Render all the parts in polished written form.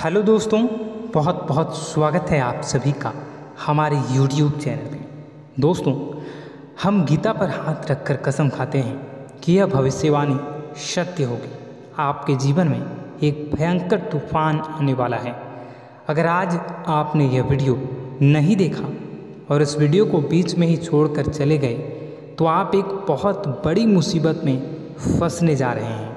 Hello दोस्तों, बहुत बहुत स्वागत है आप सभी का हमारे YouTube चैनल पे। दोस्तों, हम गीता पर हाथ रखकर कसम खाते हैं कि यह भविष्यवाणी सत्य होगी। आपके जीवन में एक भयंकर तूफान आने वाला है। अगर आज आपने यह वीडियो नहीं देखा और इस वीडियो को बीच में ही छोड़कर चले गए तो आप एक बहुत बड़ी मुसीबत में फंसने जा रहे हैं।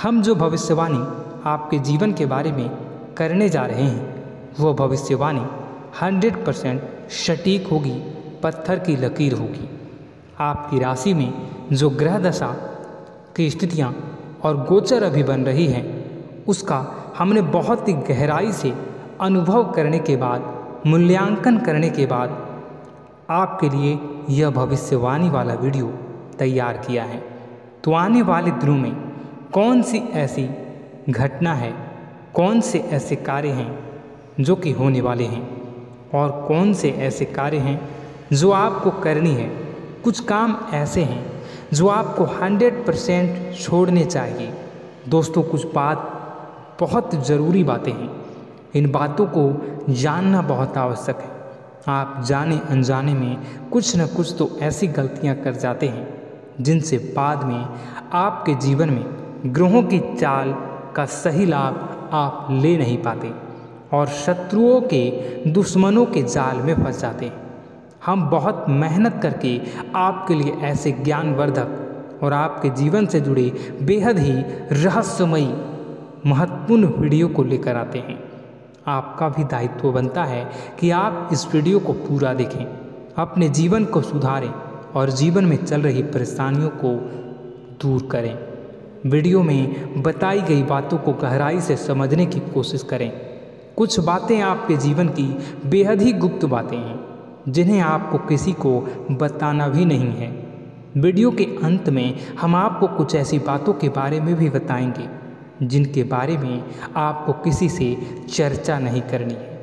हम जो भविष्यवाणी आपके जीवन के बारे में करने जा रहे हैं वो भविष्यवाणी 100% सटीक होगी, पत्थर की लकीर होगी। आपकी राशि में जो ग्रह दशा की स्थितियाँ और गोचर अभी बन रही हैं उसका हमने बहुत ही गहराई से अनुभव करने के बाद, मूल्यांकन करने के बाद आपके लिए यह भविष्यवाणी वाला वीडियो तैयार किया है। तो आने वाले दिनों में कौन सी ऐसी घटना है, कौन से ऐसे कार्य हैं जो कि होने वाले हैं और कौन से ऐसे कार्य हैं जो आपको करनी है। कुछ काम ऐसे हैं जो आपको 100% छोड़ने चाहिए। दोस्तों, कुछ बात बहुत ज़रूरी बातें हैं। इन बातों को जानना बहुत आवश्यक है। आप जाने अनजाने में कुछ न कुछ तो ऐसी गलतियां कर जाते हैं जिनसे बाद में आपके जीवन में ग्रहों की चाल का सही लाभ आप ले नहीं पाते और शत्रुओं के, दुश्मनों के जाल में फंस जाते हैं। हम बहुत मेहनत करके आपके लिए ऐसे ज्ञानवर्धक और आपके जीवन से जुड़े बेहद ही रहस्यमयी महत्वपूर्ण वीडियो को लेकर आते हैं। आपका भी दायित्व बनता है कि आप इस वीडियो को पूरा देखें, अपने जीवन को सुधारें और जीवन में चल रही परेशानियों को दूर करें। वीडियो में बताई गई बातों को गहराई से समझने की कोशिश करें। कुछ बातें आपके जीवन की बेहद ही गुप्त बातें हैं जिन्हें आपको किसी को बताना भी नहीं है। वीडियो के अंत में हम आपको कुछ ऐसी बातों के बारे में भी बताएंगे जिनके बारे में आपको किसी से चर्चा नहीं करनी है।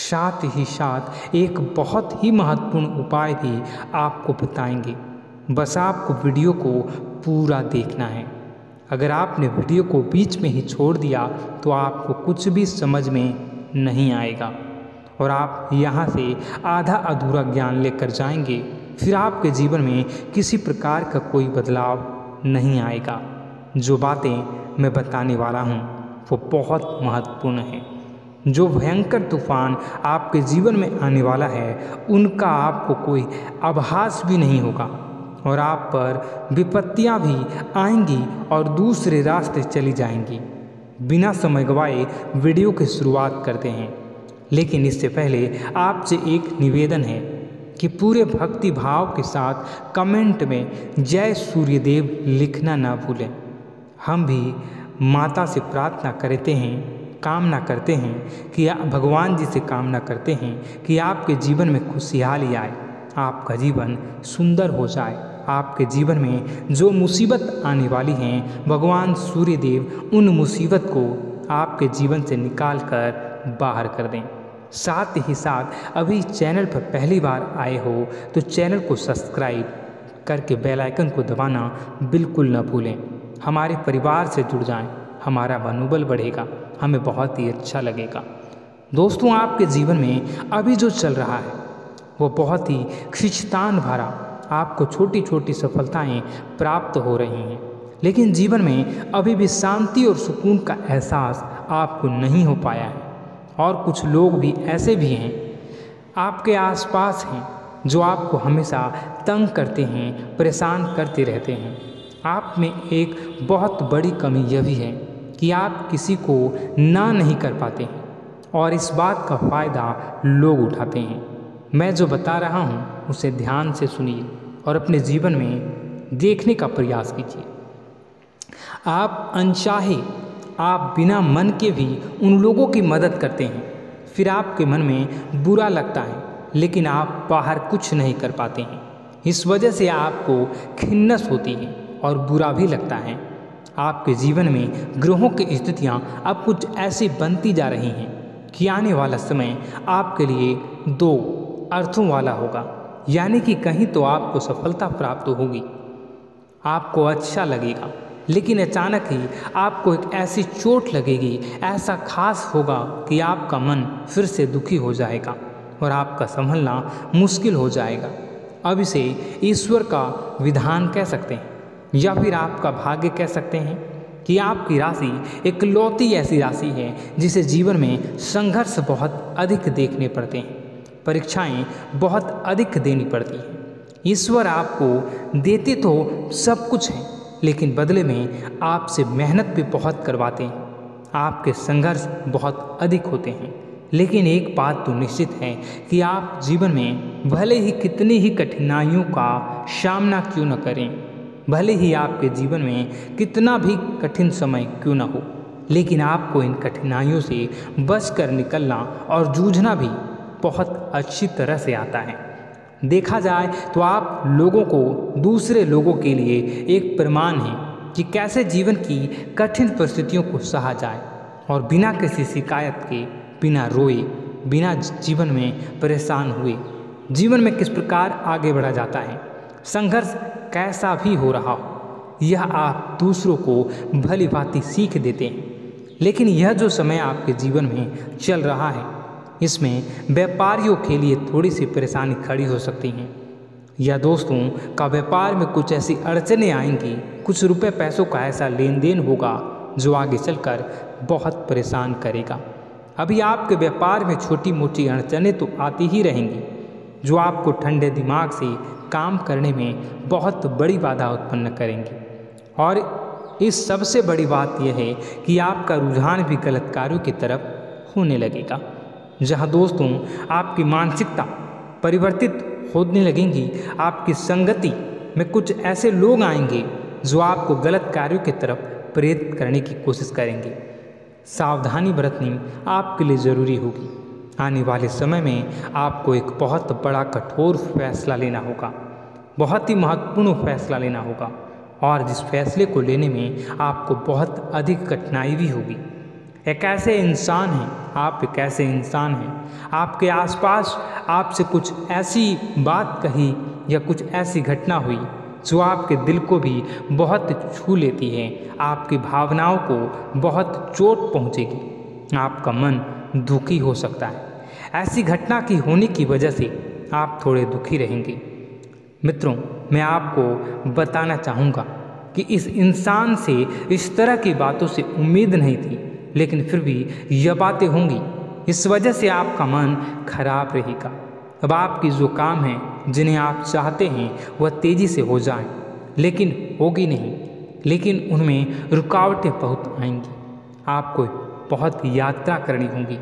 साथ ही साथ एक बहुत ही महत्वपूर्ण उपाय भी आपको बताएंगे। बस आपको वीडियो को पूरा देखना है। अगर आपने वीडियो को बीच में ही छोड़ दिया तो आपको कुछ भी समझ में नहीं आएगा और आप यहाँ से आधा अधूरा ज्ञान लेकर जाएंगे। फिर आपके जीवन में किसी प्रकार का कोई बदलाव नहीं आएगा। जो बातें मैं बताने वाला हूँ वो बहुत महत्वपूर्ण है। जो भयंकर तूफान आपके जीवन में आने वाला है उनका आपको कोई आभास भी नहीं होगा और आप पर विपत्तियां भी आएंगी और दूसरे रास्ते चली जाएंगी। बिना समय गवाए वीडियो की शुरुआत करते हैं, लेकिन इससे पहले आपसे एक निवेदन है कि पूरे भक्ति भाव के साथ कमेंट में जय सूर्यदेव लिखना ना भूलें। हम भी माता से प्रार्थना करते हैं, कामना करते हैं कि भगवान जी से कामना करते हैं कि आपके जीवन में खुशहाली आए, आपका जीवन सुंदर हो जाए। आपके जीवन में जो मुसीबत आने वाली हैं भगवान सूर्यदेव उन मुसीबत को आपके जीवन से निकाल कर बाहर कर दें। साथ ही साथ अभी चैनल पर पहली बार आए हो तो चैनल को सब्सक्राइब करके बेल आइकन को दबाना बिल्कुल न भूलें। हमारे परिवार से जुड़ जाएं, हमारा मनोबल बढ़ेगा, हमें बहुत ही अच्छा लगेगा। दोस्तों, आपके जीवन में अभी जो चल रहा है वो बहुत ही खींचतान भरा, आपको छोटी छोटी सफलताएं प्राप्त हो रही हैं, लेकिन जीवन में अभी भी शांति और सुकून का एहसास आपको नहीं हो पाया है। और कुछ लोग भी ऐसे भी हैं आपके आसपास हैं जो आपको हमेशा तंग करते हैं, परेशान करते रहते हैं। आप में एक बहुत बड़ी कमी यह भी है कि आप किसी को ना नहीं कर पाते हैं और इस बात का फ़ायदा लोग उठाते हैं। मैं जो बता रहा हूँ उसे ध्यान से सुनिए और अपने जीवन में देखने का प्रयास कीजिए। आप अनचाहे, आप बिना मन के भी उन लोगों की मदद करते हैं, फिर आपके मन में बुरा लगता है लेकिन आप बाहर कुछ नहीं कर पाते हैं। इस वजह से आपको खिन्नस होती है और बुरा भी लगता है। आपके जीवन में ग्रहों की स्थितियाँ अब कुछ ऐसी बनती जा रही हैं कि आने वाला समय आपके लिए दो अर्थों वाला होगा। यानी कि कहीं तो आपको सफलता प्राप्त होगी, आपको अच्छा लगेगा, लेकिन अचानक ही आपको एक ऐसी चोट लगेगी, ऐसा खास होगा कि आपका मन फिर से दुखी हो जाएगा और आपका संभलना मुश्किल हो जाएगा। अब इसे ईश्वर का विधान कह सकते हैं या फिर आपका भाग्य कह सकते हैं कि आपकी राशि एक लौती ऐसी राशि है जिसे जीवन में संघर्ष बहुत अधिक देखने पड़ते हैं, परीक्षाएं बहुत अधिक देनी पड़ती हैं। ईश्वर आपको देते तो सब कुछ है, लेकिन बदले में आपसे मेहनत भी बहुत करवाते हैं। आपके संघर्ष बहुत अधिक होते हैं, लेकिन एक बात तो निश्चित है कि आप जीवन में भले ही कितनी ही कठिनाइयों का सामना क्यों न करें, भले ही आपके जीवन में कितना भी कठिन समय क्यों न हो, लेकिन आपको इन कठिनाइयों से बचकर निकलना और जूझना भी बहुत अच्छी तरह से आता है। देखा जाए तो आप लोगों को दूसरे लोगों के लिए एक प्रमाण है कि कैसे जीवन की कठिन परिस्थितियों को सहा जाए और बिना किसी शिकायत के, बिना रोए, बिना जीवन में परेशान हुए जीवन में किस प्रकार आगे बढ़ा जाता है। संघर्ष कैसा भी हो रहा हो, यह आप दूसरों को भली भांति सीख देते हैं। लेकिन यह जो समय आपके जीवन में चल रहा है, इसमें व्यापारियों के लिए थोड़ी सी परेशानी खड़ी हो सकती है, या दोस्तों का व्यापार में कुछ ऐसी अड़चनें आएंगी, कुछ रुपए पैसों का ऐसा लेन देन होगा जो आगे चलकर बहुत परेशान करेगा। अभी आपके व्यापार में छोटी मोटी अड़चनें तो आती ही रहेंगी, जो आपको ठंडे दिमाग से काम करने में बहुत बड़ी बाधा उत्पन्न करेंगी। और इस सबसे बड़ी बात यह है कि आपका रुझान भी गलत कार्यों की तरफ होने लगेगा, जहां दोस्तों आपकी मानसिकता परिवर्तित होने लगेंगी। आपकी संगति में कुछ ऐसे लोग आएंगे जो आपको गलत कार्यों की तरफ प्रेरित करने की कोशिश करेंगे। सावधानी बरतनी आपके लिए ज़रूरी होगी। आने वाले समय में आपको एक बहुत बड़ा कठोर फैसला लेना होगा, बहुत ही महत्वपूर्ण फैसला लेना होगा, और जिस फैसले को लेने में आपको बहुत अधिक कठिनाई भी होगी। एक ऐसे इंसान हैं, आप एक ऐसे इंसान हैं, आपके आसपास आपसे कुछ ऐसी बात कही या कुछ ऐसी घटना हुई जो आपके दिल को भी बहुत छू लेती है, आपकी भावनाओं को बहुत चोट पहुंचेगी, आपका मन दुखी हो सकता है। ऐसी घटना की होने की वजह से आप थोड़े दुखी रहेंगे। मित्रों, मैं आपको बताना चाहूँगा कि इस इंसान से इस तरह की बातों से उम्मीद नहीं थी, लेकिन फिर भी यह बातें होंगी। इस वजह से आपका मन खराब रहेगा। अब आपकी जो काम है, जिन्हें आप चाहते हैं वह तेज़ी से हो जाए, लेकिन होगी नहीं, लेकिन उनमें रुकावटें बहुत आएंगी। आपको बहुत यात्रा करनी होगी,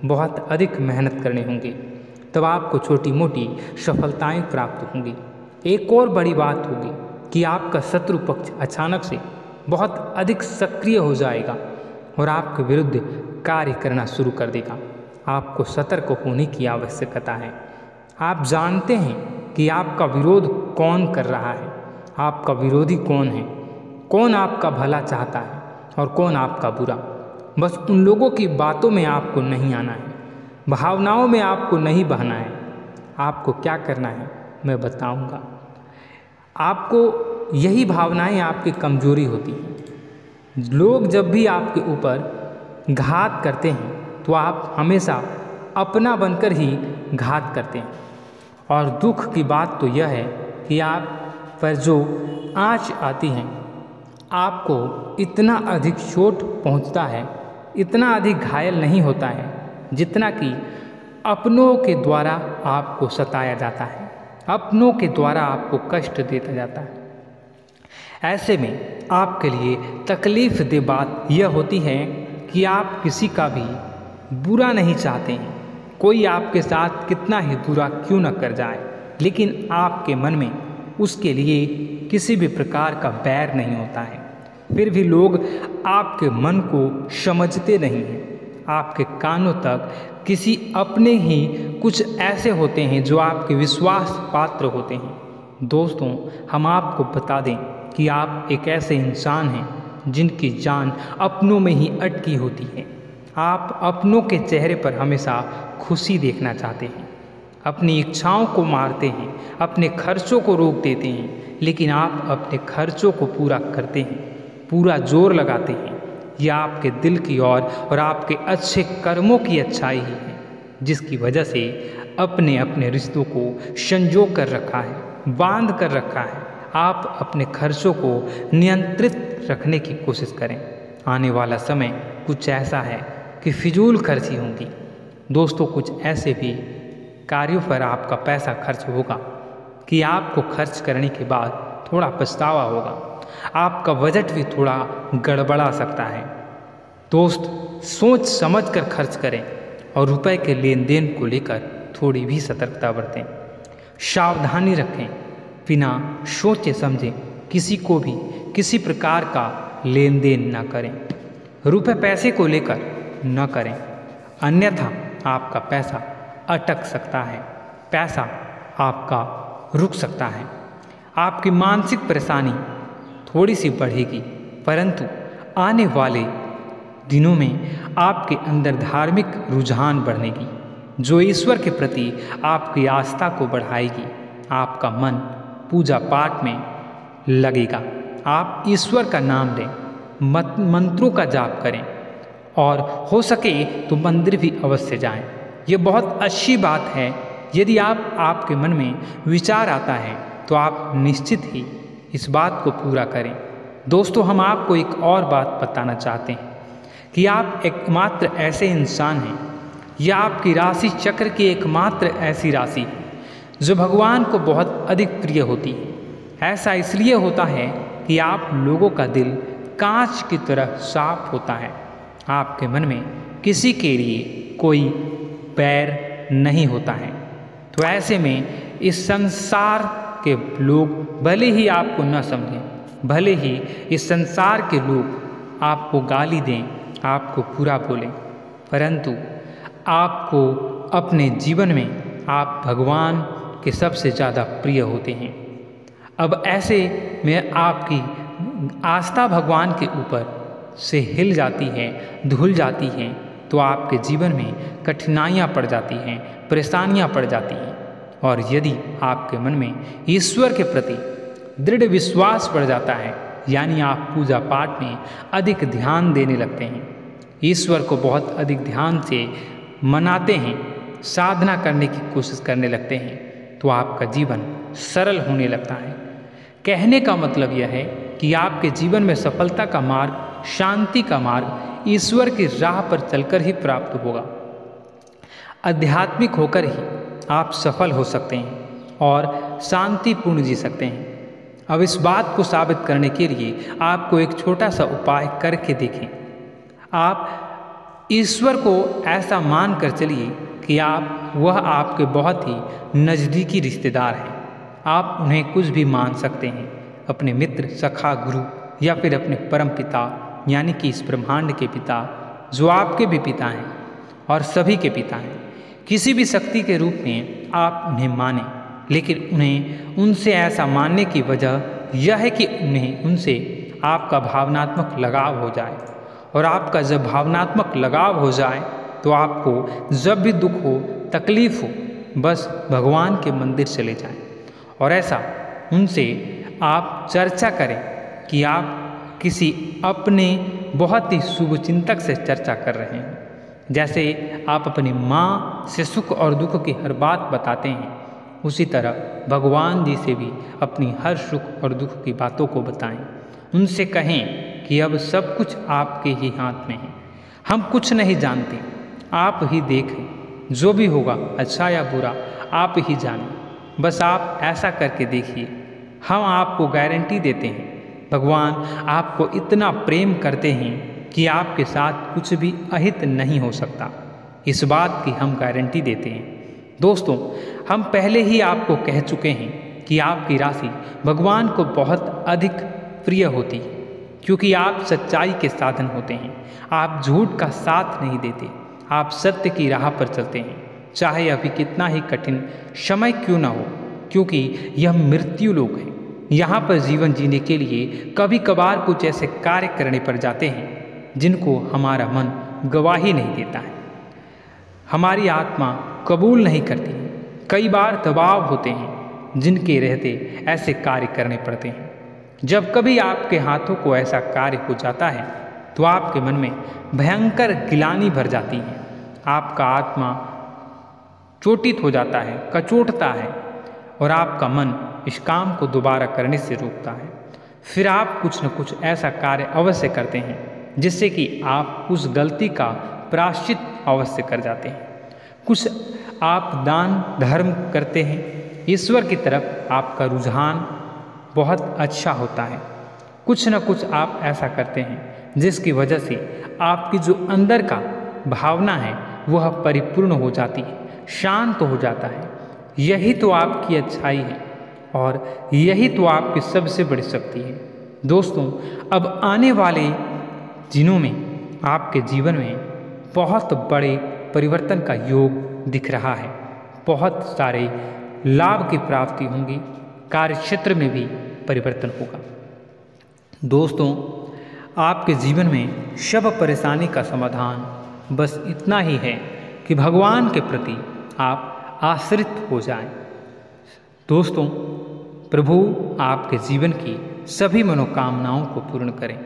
बहुत अधिक मेहनत करनी होंगी, तब आपको छोटी मोटी सफलताएं प्राप्त होंगी। एक और बड़ी बात होगी कि आपका शत्रु पक्ष अचानक से बहुत अधिक सक्रिय हो जाएगा और आपके विरुद्ध कार्य करना शुरू कर देगा। आपको सतर्क होने की आवश्यकता है। आप जानते हैं कि आपका विरोध कौन कर रहा है, आपका विरोधी कौन है, कौन आपका भला चाहता है और कौन आपका बुरा। बस उन लोगों की बातों में आपको नहीं आना है, भावनाओं में आपको नहीं बहना है। आपको क्या करना है मैं बताऊंगा। आपको यही भावनाएं आपकी कमजोरी होती हैं। लोग जब भी आपके ऊपर घात करते हैं तो आप हमेशा अपना बनकर ही घात करते हैं। और दुख की बात तो यह है कि आप पर जो आँच आती है, आपको इतना अधिक चोट पहुंचता है, इतना अधिक घायल नहीं होता है जितना कि अपनों के द्वारा आपको सताया जाता है, अपनों के द्वारा आपको कष्ट देता जाता है। ऐसे में आपके लिए तकलीफ दे बात यह होती है कि आप किसी का भी बुरा नहीं चाहते हैं। कोई आपके साथ कितना ही बुरा क्यों न कर जाए, लेकिन आपके मन में उसके लिए किसी भी प्रकार का बैर नहीं होता है। फिर भी लोग आपके मन को समझते नहीं हैं। आपके कानों तक किसी अपने ही कुछ ऐसे होते हैं जो आपके विश्वास पात्र होते हैं। दोस्तों, हम आपको बता दें कि आप एक ऐसे इंसान हैं जिनकी जान अपनों में ही अटकी होती है। आप अपनों के चेहरे पर हमेशा खुशी देखना चाहते हैं, अपनी इच्छाओं को मारते हैं, अपने खर्चों को रोक देते हैं, लेकिन आप अपने खर्चों को पूरा करते हैं, पूरा जोर लगाते हैं, यह आपके दिल की और आपके अच्छे कर्मों की अच्छाई ही है, जिसकी वजह से अपने अपने रिश्तों को संजो कर रखा है, बांध कर रखा है। आप अपने खर्चों को नियंत्रित रखने की कोशिश करें। आने वाला समय कुछ ऐसा है कि फिजूल खर्ची होंगी। दोस्तों, कुछ ऐसे भी कार्यों पर आपका पैसा खर्च होगा कि आपको खर्च करने के बाद थोड़ा पछतावा होगा। आपका बजट भी थोड़ा गड़बड़ा सकता है। दोस्त, सोच समझ कर खर्च करें और रुपए के लेन देन को लेकर थोड़ी भी सतर्कता बरतें। सावधानी रखें, बिना सोचे समझे किसी को भी किसी प्रकार का लेन देन न करें। रुपए पैसे को लेकर न करें, अन्यथा आपका पैसा अटक सकता है, पैसा आपका रुक सकता है। आपकी मानसिक परेशानी थोड़ी सी बढ़ेगी, परंतु आने वाले दिनों में आपके अंदर धार्मिक रुझान बढ़ेगी, जो ईश्वर के प्रति आपकी आस्था को बढ़ाएगी। आपका मन पूजा पाठ में लगेगा। आप ईश्वर का नाम लें, मंत्रों का जाप करें और हो सके तो मंदिर भी अवश्य जाएं। ये बहुत अच्छी बात है। यदि आपके मन में विचार आता है तो आप निश्चित ही इस बात को पूरा करें। दोस्तों, हम आपको एक और बात बताना चाहते हैं कि आप एकमात्र ऐसे इंसान हैं, यह आपकी राशि चक्र की एकमात्र ऐसी राशि है जो भगवान को बहुत अधिक प्रिय होती है। ऐसा इसलिए होता है कि आप लोगों का दिल कांच की तरह साफ होता है। आपके मन में किसी के लिए कोई बैर नहीं होता है। तो ऐसे में इस संसार के लोग भले ही आपको न समझें, भले ही इस संसार के लोग आपको गाली दें, आपको बुरा बोलें, परंतु आपको अपने जीवन में आप भगवान के सबसे ज़्यादा प्रिय होते हैं। अब ऐसे में आपकी आस्था भगवान के ऊपर से हिल जाती है, धुल जाती है, तो आपके जीवन में कठिनाइयाँ पड़ जाती हैं, परेशानियाँ पड़ जाती हैं। और यदि आपके मन में ईश्वर के प्रति दृढ़ विश्वास बढ़ जाता है, यानी आप पूजा पाठ में अधिक ध्यान देने लगते हैं, ईश्वर को बहुत अधिक ध्यान से मनाते हैं, साधना करने की कोशिश करने लगते हैं, तो आपका जीवन सरल होने लगता है। कहने का मतलब यह है कि आपके जीवन में सफलता का मार्ग, शांति का मार्ग ईश्वर की राह पर चलकर ही प्राप्त होगा। आध्यात्मिक होकर ही आप सफल हो सकते हैं और शांतिपूर्ण जी सकते हैं। अब इस बात को साबित करने के लिए आपको एक छोटा सा उपाय करके देखें। आप ईश्वर को ऐसा मान कर चलिए कि वह आपके बहुत ही नज़दीकी रिश्तेदार हैं। आप उन्हें कुछ भी मान सकते हैं, अपने मित्र, सखा, गुरु या फिर अपने परम पिता, यानी कि इस ब्रह्मांड के पिता, जो आपके भी पिता हैं और सभी के पिता हैं। किसी भी शक्ति के रूप में आप उन्हें मानें, लेकिन उन्हें उनसे ऐसा मानने की वजह यह है कि उनसे आपका भावनात्मक लगाव हो जाए। और आपका जब भावनात्मक लगाव हो जाए तो आपको जब भी दुख हो, तकलीफ हो, बस भगवान के मंदिर चले जाएं और ऐसा उनसे आप चर्चा करें कि आप किसी अपने बहुत ही शुभचिंतक से चर्चा कर रहे हैं। जैसे आप अपनी माँ से सुख और दुख की हर बात बताते हैं, उसी तरह भगवान जी से भी अपनी हर सुख और दुख की बातों को बताएं। उनसे कहें कि अब सब कुछ आपके ही हाथ में है, हम कुछ नहीं जानते, आप ही देखें, जो भी होगा अच्छा या बुरा आप ही जानें, बस आप ऐसा करके देखिए। हम आपको गारंटी देते हैं, भगवान आपको इतना प्रेम करते हैं कि आपके साथ कुछ भी अहित नहीं हो सकता। इस बात की हम गारंटी देते हैं। दोस्तों, हम पहले ही आपको कह चुके हैं कि आपकी राशि भगवान को बहुत अधिक प्रिय होती है, क्योंकि आप सच्चाई के साधन होते हैं। आप झूठ का साथ नहीं देते, आप सत्य की राह पर चलते हैं, चाहे अभी कितना ही कठिन समय क्यों ना हो, क्योंकि यह मृत्यु लोक है। यहाँ पर जीवन जीने के लिए कभी कभार कुछ ऐसे कार्य करने पड़ जाते हैं जिनको हमारा मन गवाही नहीं देता है, हमारी आत्मा कबूल नहीं करती है। कई बार दबाव होते हैं जिनके रहते ऐसे कार्य करने पड़ते हैं। जब कभी आपके हाथों को ऐसा कार्य हो जाता है तो आपके मन में भयंकर गिलानी भर जाती है। आपका आत्मा चोटित हो जाता है, कचोटता है और आपका मन इस काम को दोबारा करने से रोकता है। फिर आप कुछ न कुछ ऐसा कार्य अवश्य करते हैं जिससे कि आप उस गलती का प्रायश्चित अवश्य कर जाते हैं। कुछ आप दान धर्म करते हैं, ईश्वर की तरफ आपका रुझान बहुत अच्छा होता है। कुछ न कुछ आप ऐसा करते हैं जिसकी वजह से आपकी जो अंदर का भावना है वह परिपूर्ण हो जाती है, शांत हो जाता है। यही तो आपकी अच्छाई है और यही तो आपकी सबसे बड़ी शक्ति है। दोस्तों, अब आने वाले दिनों में आपके जीवन में बहुत बड़े परिवर्तन का योग दिख रहा है। बहुत सारे लाभ की प्राप्ति होंगी, कार्य क्षेत्र में भी परिवर्तन होगा। दोस्तों, आपके जीवन में सब परेशानी का समाधान बस इतना ही है कि भगवान के प्रति आप आश्रित हो जाएं। दोस्तों, प्रभु आपके जीवन की सभी मनोकामनाओं को पूर्ण करें।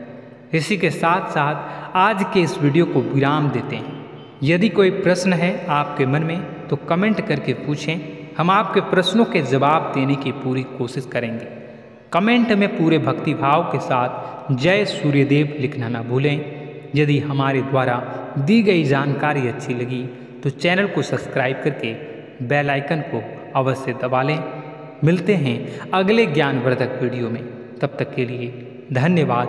इसी के साथ साथ आज के इस वीडियो को विराम देते हैं। यदि कोई प्रश्न है आपके मन में तो कमेंट करके पूछें, हम आपके प्रश्नों के जवाब देने की पूरी कोशिश करेंगे। कमेंट में पूरे भक्तिभाव के साथ जय सूर्यदेव लिखना ना भूलें। यदि हमारे द्वारा दी गई जानकारी अच्छी लगी तो चैनल को सब्सक्राइब करके बेल आइकन को अवश्य दबा लें। मिलते हैं अगले ज्ञानवर्धक वीडियो में। तब तक के लिए धन्यवाद।